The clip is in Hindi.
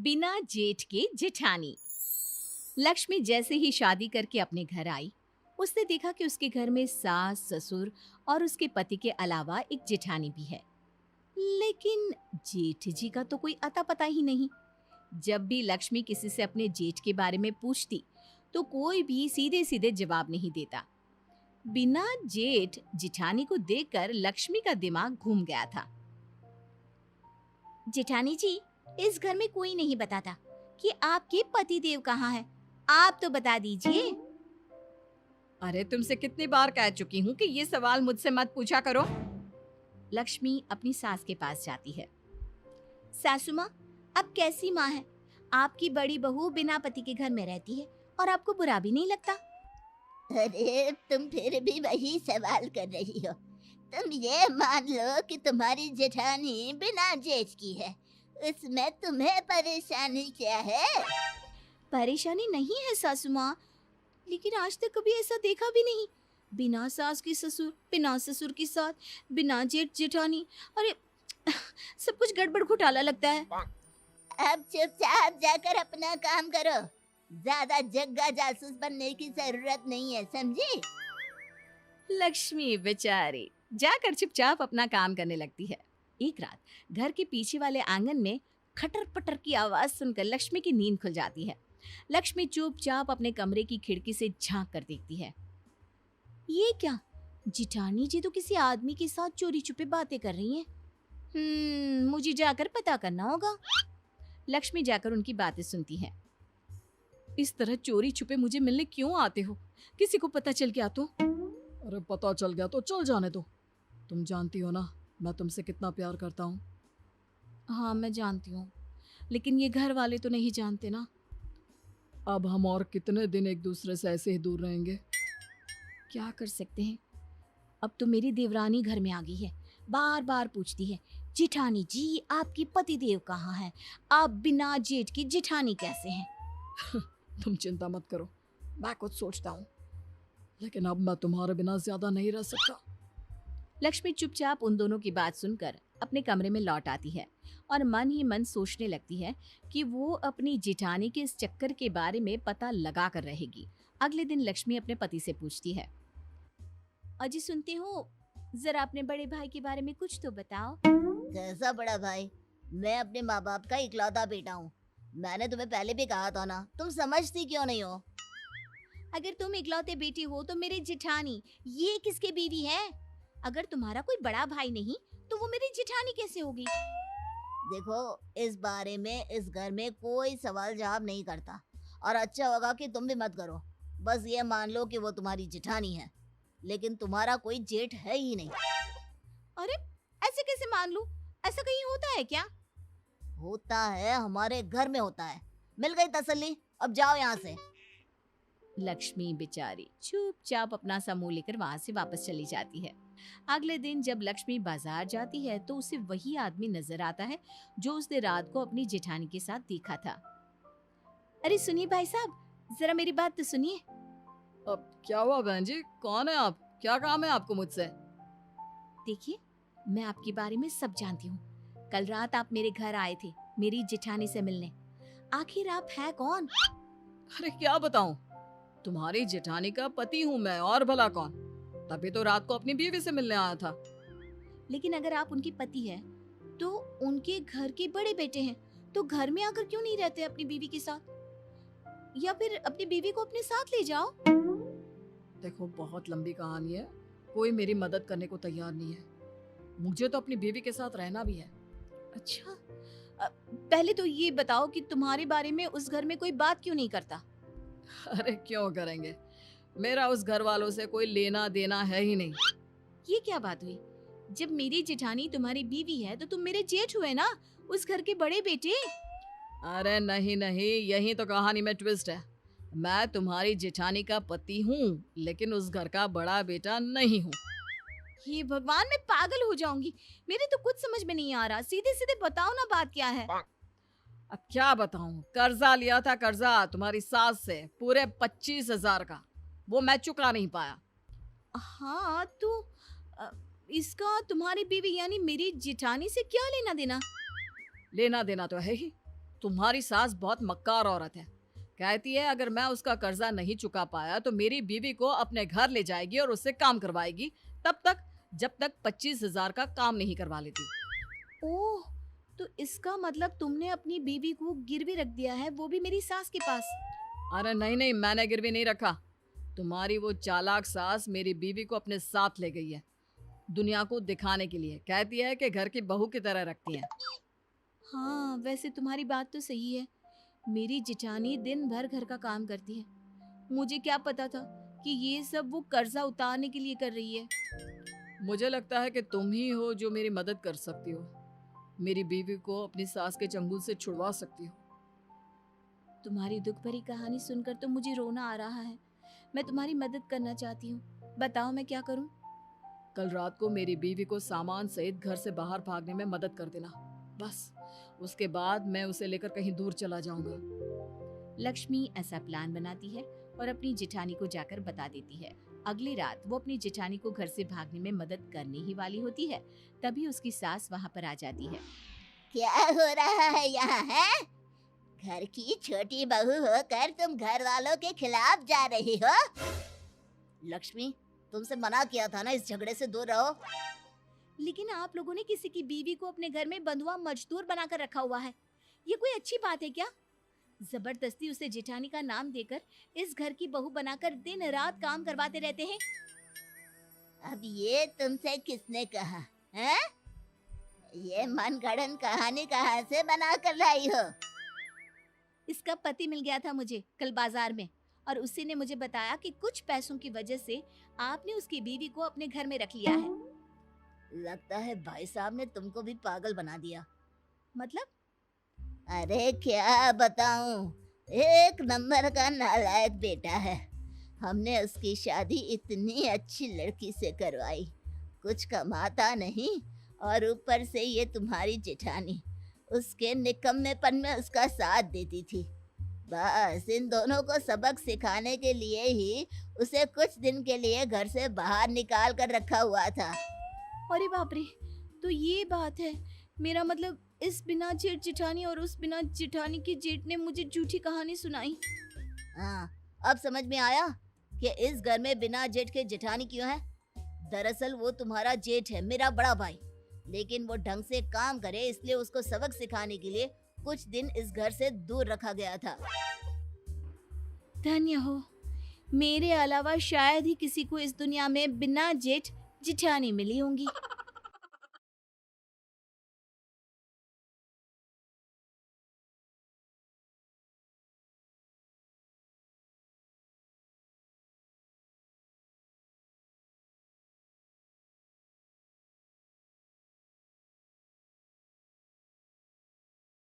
बिना जेठ के जेठानी। लक्ष्मी जैसे ही शादी करके अपने घर आई, उसने देखा कि उसके घर में सास, ससुर और उसके पति के अलावा एक जेठानी भी है। लेकिन जेठ जी का तो कोई अता पता ही नहीं। जब भी लक्ष्मी किसी से अपने जेठ के बारे में पूछती, तो कोई भी सीधे सीधे जवाब नहीं देता। बिना जेठ जेठानी को देखकर लक्ष्मी का दिमाग घूम गया था। जेठानी जी, इस घर में कोई नहीं बताता कि आपके पति देव कहाँ है। आप तो बता दीजिए। अरे तुमसे कितनी बार कह चुकी हूँ कि ये सवाल मुझसे मत पूछा करो। लक्ष्मी अपनी सास के पास जाती है। सासू माँ, अब कैसी माँ है? आपकी बड़ी बहू बिना पति के घर में रहती है और आपको बुरा भी नहीं लगता? अरे तुम फिर भी वही सवाल कर रही हो। तुम ये मान लो कि तुम्हारी जेठानी बिना जेठ की है। उसमें तुम्हें परेशानी क्या है? परेशानी नहीं है सासू माँ, लेकिन आज तक कभी ऐसा देखा भी नहीं। बिना सास की ससुर, बिना ससुर की सास, बिना जेठ जेठानी। अरे सब कुछ गड़बड़ घोटाला लगता है। अब चुपचाप जाकर अपना काम करो। ज्यादा जग्गा जासूस बनने की जरूरत नहीं है, समझी? लक्ष्मी बेचारी जाकर चुपचाप अपना काम करने लगती है। एक रात घर के पीछे वाले आंगन में खटर पटर की आवाज सुनकर लक्ष्मी की नींद खुल जाती है। लक्ष्मी चुपचाप अपने कमरे की खिड़की से झांक कर देखती है। ये क्या? जिठानी जी तो किसी आदमी के साथ चोरी छुपे बातें कर रही हैं। मुझे जाकर पता करना होगा। लक्ष्मी जाकर उनकी बातें सुनती है। इस तरह चोरी छुपे मुझे मिलने क्यों आते हो? किसी को पता चल गया तो? अरे पता चल गया तो चल जाने दो। तुम जानती हो ना मैं तुमसे कितना प्यार करता हूँ। हाँ मैं जानती हूँ, लेकिन ये घर वाले तो नहीं जानते ना। अब हम और कितने दिन एक दूसरे से ऐसे ही दूर रहेंगे? क्या कर सकते हैं? अब तो मेरी देवरानी घर में आ गई है। बार बार पूछती है, जेठानी जी आपकी पति देव कहाँ है? आप बिना जेठ की जेठानी कैसे हैं? तुम चिंता मत करो, मैं कुछ सोचता हूँ, लेकिन अब मैं तुम्हारे बिना ज्यादा नहीं रह सकता। लक्ष्मी चुपचाप उन दोनों की बात सुनकर अपने कमरे में लौट आती है और मन ही मन सोचने लगती है कि वो अपनी जेठानी के इस चक्कर के बारे में पता लगा कर रहेगी। अगले दिन लक्ष्मी अपने पति से पूछती है, अजी सुनती हूँ, जरा अपने बड़े भाई के बारे में कुछ तो बताओ। कैसा बड़ा भाई? मैं अपने माँ बाप का इकलौता बेटा हूँ। मैंने तुम्हें पहले भी कहा था ना, तुम समझती क्यों नहीं हो? अगर तुम इकलौते बेटी हो तो मेरी जेठानी ये किसके बीवी है? अगर तुम्हारा कोई बड़ा भाई नहीं तो वो मेरी जेठानी कैसे होगी? देखो, इस बारे में इस घर में कोई सवाल जवाब नहीं करता, और अच्छा होगा कि तुम भी मत करो। बस ये मान लो कि वो तुम्हारी जेठानी है, लेकिन तुम्हारा कोई जेठ है ही नहीं। अरे ऐसे कैसे मान लूं? ऐसा कहीं होता है क्या? होता है, हमारे घर में होता है। मिल गई तसल्ली, अब जाओ यहाँ से। लक्ष्मी बेचारी चुपचाप अपना समूह लेकर वहां से वापस चली जाती है। अगले दिन जब लक्ष्मी बाजार जाती है तो उसे वही आदमी नजर आता है जो उसने रात को अपनी जेठानी के साथ देखा था। अरे सुनिए भाई साहब, जरा मेरी बात तो सुनिए। अब क्या हुआ बहन जी, कौन है आप? क्या काम है आपको मुझसे? देखिए, मैं आपके बारे में सब जानती हूँ। कल रात आप मेरे घर आए थे मेरी जेठानी से मिलने। आखिर आप हैं कौन? अरे क्या बताऊं, तुम्हारी जेठानी का पति हूँ मैं, और भला कौन? तभी तो रात को अपनी बीवी से मिलने आया था। लेकिन अगर आप उनके पति हैं, तो उनके घर के बड़े बेटे हैं, तो घर में आकर क्यों नहीं रहते अपनी बीवी के साथ? या फिर अपनी बीवी को अपने साथ ले जाओ। देखो बहुत लंबी कहानी है, कोई मेरी मदद करने को तैयार नहीं है। मुझे तो अपनी बीवी के साथ रहना भी है। अच्छा, पहले तो ये बताओ कि तुम्हारे बारे में उस घर में कोई बात क्यों नहीं करता? अरे क्यों करेंगे, मेरा उस घर वालों से कोई लेना देना है ही नहीं। ये क्या बात हुई? जब मेरी जेठानी तुम्हारी बीवी है तो तुम मेरे जेठ हुए ना, उस घर के बड़े बेटे। अरे नहीं नहीं, यही तो कहानी में ट्विस्ट है। मैं तुम्हारी जेठानी का पति हूँ, लेकिन उस घर का बड़ा बेटा नहीं हूँ। हे भगवान, मैं पागल हो जाऊंगी। मेरे तो कुछ समझ में नहीं आ रहा। सीधे सीधे बताओ ना, बात क्या है? अब क्या बताऊं, कर्जा लिया था, कर्जा तुम्हारी सास से पूरे 25,000 का, वो मैं चुका नहीं पाया। हाँ तो अ, इसका तुम्हारी बीवी यानी मेरी जेठानी से क्या लेना देना? लेना देना तो है ही, तुम्हारी सास बहुत मक्कार औरत है। कहती है अगर मैं उसका कर्जा नहीं चुका पाया तो मेरी बीवी को अपने घर ले जाएगी और उससे काम करवाएगी, तब तक जब तक 25,000 का काम नहीं करवा लेती। ओह, तो इसका मतलब तुमने अपनी बीवी को गिरवी रख दिया है, वो भी मेरी सास के पास। अरे नहीं नहीं, मैंने गिरवी नहीं रखा। तुम्हारी वो चालाक सास मेरी बीवी को अपने साथ ले गई है, दुनिया को दिखाने के लिए। कहती है कि घर की बहू की तरह रखती है। हाँ, वैसे तुम्हारी बात तो सही है। मेरी जिठानी दिन भर घर का काम करती है। मुझे क्या पता था कि ये सब वो कर्जा उतारने के लिए कर रही है। मुझे लगता है कि तुम ही हो जो मेरी मदद कर सकती हो, मेरी बीवी को अपनी सास के चंगुल से छुड़वा सकती हो। तुम्हारी दुख भरी कहानी सुनकर तो मुझे रोना आ रहा है। मैं तुम्हारी मदद करना चाहती हूँ, बताओ मैं क्या करूँ। कल रात को मेरी बीवी को सामान सहित घर से बाहर भागने में मदद कर देना, बस। उसके बाद मैं उसे लेकर कहीं दूर चला जाऊंगा। लक्ष्मी ऐसा प्लान बनाती है और अपनी जिठानी को जाकर बता देती है। अगली रात वो अपनी जिठानी को घर से भागने में मदद करने ही वाली होती है, तभी उसकी सास वहाँ पर आ जाती है। क्या हो रहा है यहाँ है? घर की छोटी बहू होकर तुम घर वालों के खिलाफ जा रही हो? लक्ष्मी, तुमसे मना किया था ना इस झगड़े से दूर रहो। लेकिन आप लोगों ने किसी की बीवी को अपने घर में बंधुआ मजदूर बनाकर रखा हुआ है, ये कोई अच्छी बात है क्या? जबरदस्ती उसे जिठानी का नाम देकर इस घर की बहू बनाकर दिन रात काम करवाते रहते हैं। अब ये तुमसे किसने कहा है? ये मनगढ़ंत कहानी कहाँ से बना कर लाई हो? इसका पति मिल गया था मुझे कल बाजार में, और उसी ने मुझे बताया कि कुछ पैसों की वजह से आपने उसकी बीवी को अपने घर में रख लिया है। लगता है भाई साहब ने तुमको भी पागल बना दिया। मतलब? अरे क्या बताऊं, एक नंबर का नालायक बेटा है। हमने उसकी शादी इतनी अच्छी लड़की से करवाई, कुछ कमाता नहीं, और ऊपर से ये तुम्हारी जेठानी उसके निकम्मेपन में उसका साथ देती थी। बस इन दोनों को सबक सिखाने के लिए ही उसे कुछ दिन के लिए घर से बाहर निकाल कर रखा हुआ था। अरे बाप रे, तो ये बात है। मेरा मतलब इस बिना जेठ जिठानी और उस बिना जिठानी की जेठ ने मुझे झूठी कहानी सुनाई। हाँ, अब समझ में आया कि इस घर में बिना जेठ के जेठानी क्यों है। दरअसल वो तुम्हारा जेठ है, मेरा बड़ा भाई, लेकिन वो ढंग से काम करे इसलिए उसको सबक सिखाने के लिए कुछ दिन इस घर से दूर रखा गया था। धन्य हो, मेरे अलावा शायद ही किसी को इस दुनिया में बिना जेठ जिठानी मिली होंगी।